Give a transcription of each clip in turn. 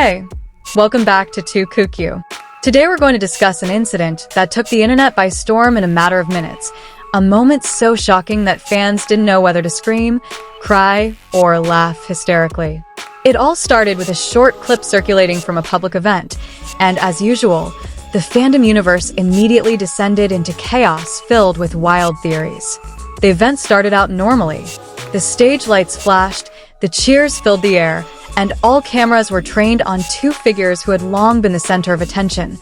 Hey, welcome back to Kook. Today we're going to discuss an incident that took the internet by storm in a matter of minutes. A moment so shocking that fans didn't know whether to scream, cry, or laugh hysterically. It all started with a short clip circulating from a public event, and as usual, the fandom universe immediately descended into chaos filled with wild theories. The event started out normally. The stage lights flashed, the cheers filled the air, and all cameras were trained on two figures who had long been the center of attention,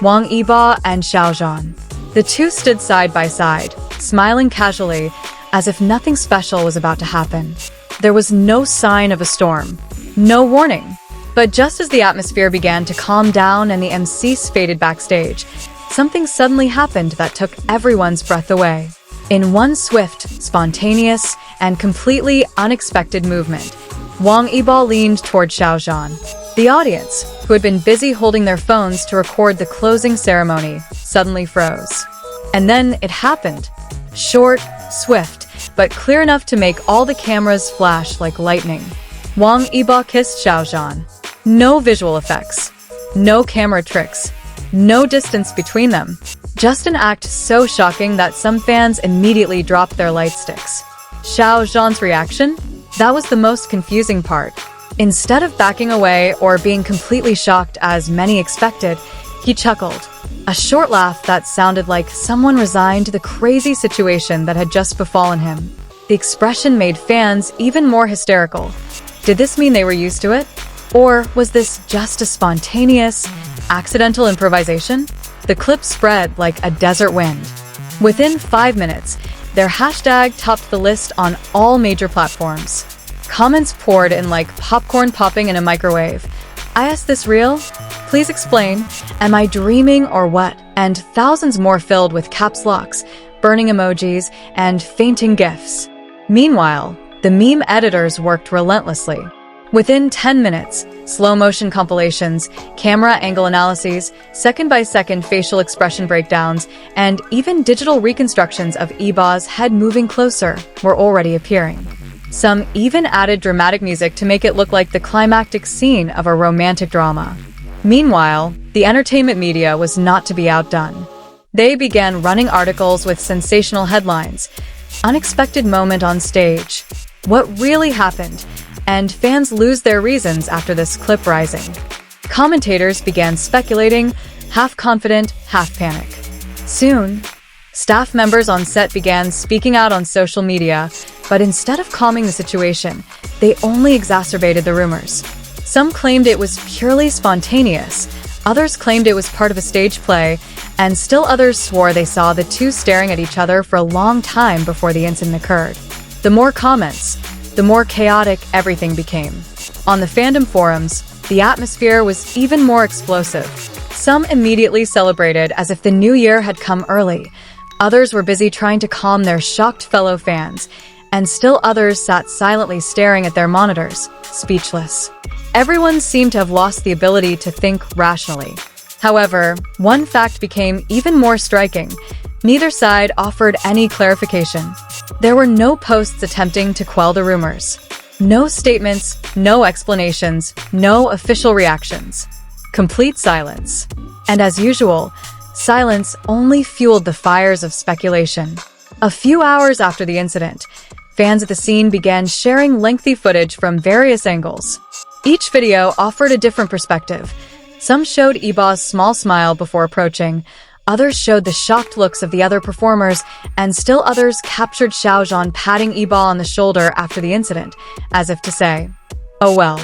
Wang Yibo and Xiao Zhan. The two stood side by side, smiling casually, as if nothing special was about to happen. There was no sign of a storm, no warning. But just as the atmosphere began to calm down and the MCs faded backstage, something suddenly happened that took everyone's breath away. In one swift, spontaneous, and completely unexpected movement, Wang Yibo leaned toward Xiao Zhan. The audience, who had been busy holding their phones to record the closing ceremony, suddenly froze. And then it happened. Short, swift, but clear enough to make all the cameras flash like lightning. Wang Yibo kissed Xiao Zhan. No visual effects, no camera tricks, no distance between them. Just an act so shocking that some fans immediately dropped their light sticks. Xiao Zhan's reaction? That was the most confusing part. Instead of backing away or being completely shocked as many expected, he chuckled. A short laugh that sounded like someone resigned to the crazy situation that had just befallen him. The expression made fans even more hysterical. Did this mean they were used to it? Or was this just a spontaneous, accidental improvisation? The clip spread like a desert wind. Within 5 minutes, their hashtag topped the list on all major platforms. Comments poured in like popcorn popping in a microwave. Is this real? Please explain. Am I dreaming or what? And thousands more filled with caps locks, burning emojis, and fainting gifs. Meanwhile, the meme editors worked relentlessly. Within 10 minutes, slow-motion compilations, camera angle analyses, second-by-second facial expression breakdowns, and even digital reconstructions of Yibo's head moving closer were already appearing. Some even added dramatic music to make it look like the climactic scene of a romantic drama. Meanwhile, the entertainment media was not to be outdone. They began running articles with sensational headlines. Unexpected moment on stage. What really happened? And fans lose their reasons after this clip rising. Commentators began speculating, half confident, half panic. Soon, staff members on set began speaking out on social media, but instead of calming the situation, they only exacerbated the rumors. Some claimed it was purely spontaneous, others claimed it was part of a stage play, and still others swore they saw the two staring at each other for a long time before the incident occurred. The more comments, the more chaotic everything became. On the fandom forums, the atmosphere was even more explosive. Some immediately celebrated as if the new year had come early. Others were busy trying to calm their shocked fellow fans, and still others sat silently staring at their monitors, speechless. Everyone seemed to have lost the ability to think rationally. However, one fact became even more striking. Neither side offered any clarification. There were no posts attempting to quell the rumors. No statements, no explanations, no official reactions. Complete silence. And as usual, silence only fueled the fires of speculation. A few hours after the incident, fans at the scene began sharing lengthy footage from various angles. Each video offered a different perspective. Some showed Yibo's small smile before approaching, others showed the shocked looks of the other performers, and still others captured Xiao Zhan patting Yibo on the shoulder after the incident, as if to say, "Oh well."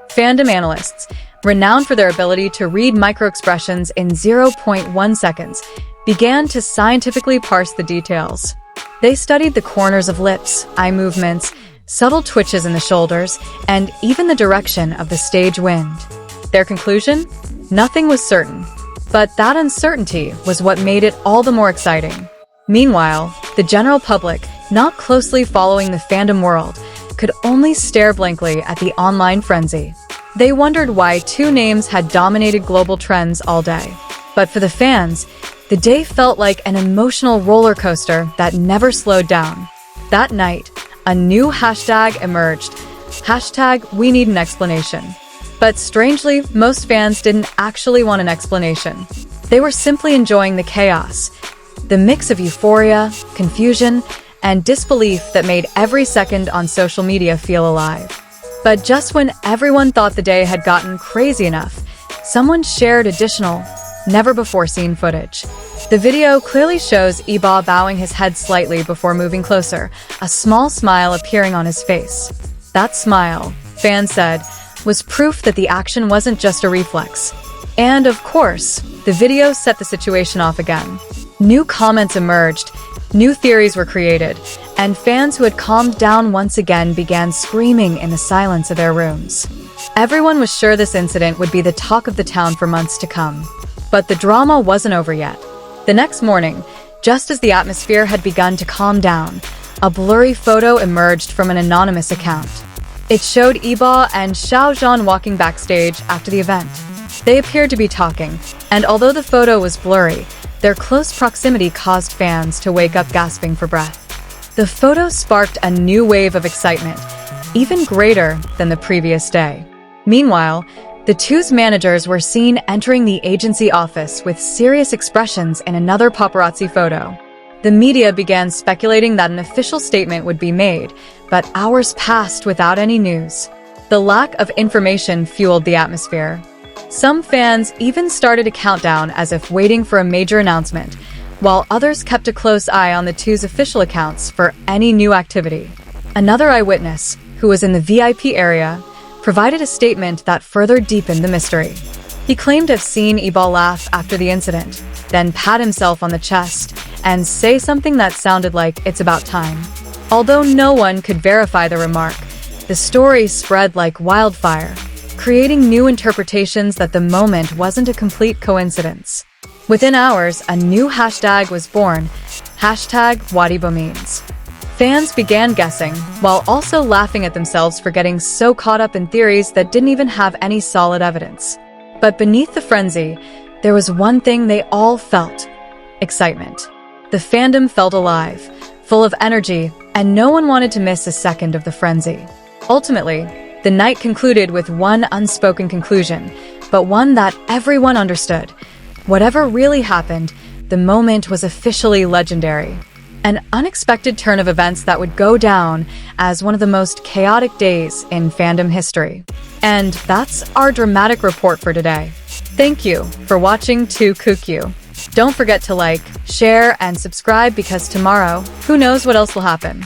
Fandom analysts, renowned for their ability to read microexpressions in 0.1 seconds, began to scientifically parse the details. They studied the corners of lips, eye movements, subtle twitches in the shoulders, and even the direction of the stage wind. Their conclusion? Nothing was certain. But that uncertainty was what made it all the more exciting. Meanwhile, the general public, not closely following the fandom world, could only stare blankly at the online frenzy. They wondered why two names had dominated global trends all day. But for the fans, the day felt like an emotional roller coaster that never slowed down. That night, a new hashtag emerged. #WeNeedAnExplanation. But strangely, most fans didn't actually want an explanation. They were simply enjoying the chaos, the mix of euphoria, confusion, and disbelief that made every second on social media feel alive. But just when everyone thought the day had gotten crazy enough, someone shared additional, never-before-seen footage. The video clearly shows Yibo bowing his head slightly before moving closer, a small smile appearing on his face. That smile, fans said, was proof that the action wasn't just a reflex. And of course, the video set the situation off again. New comments emerged, new theories were created, and fans who had calmed down once again began screaming in the silence of their rooms. Everyone was sure this incident would be the talk of the town for months to come. But the drama wasn't over yet. The next morning, just as the atmosphere had begun to calm down, a blurry photo emerged from an anonymous account. It showed Yibo and Xiao Zhan walking backstage after the event. They appeared to be talking, and although the photo was blurry, their close proximity caused fans to wake up gasping for breath. The photo sparked a new wave of excitement, even greater than the previous day. Meanwhile, the two's managers were seen entering the agency office with serious expressions in another paparazzi photo. The media began speculating that an official statement would be made, but hours passed without any news. The lack of information fueled the atmosphere. Some fans even started a countdown as if waiting for a major announcement, while others kept a close eye on the two's official accounts for any new activity. Another eyewitness, who was in the VIP area, provided a statement that further deepened the mystery. He claimed to have seen Yibo laugh after the incident, then pat himself on the chest and say something that sounded like "it's about time." Although no one could verify the remark, the story spread like wildfire, creating new interpretations that the moment wasn't a complete coincidence. Within hours, a new hashtag was born, #WangYibo. Fans began guessing, while also laughing at themselves for getting so caught up in theories that didn't even have any solid evidence. But beneath the frenzy, there was one thing they all felt: excitement. The fandom felt alive, full of energy, and no one wanted to miss a second of the frenzy. Ultimately, the night concluded with one unspoken conclusion, but one that everyone understood. Whatever really happened, the moment was officially legendary. An unexpected turn of events that would go down as one of the most chaotic days in fandom history. And that's our dramatic report for today. Thank you for watching kook. Don't forget to like, share, and subscribe because tomorrow, who knows what else will happen.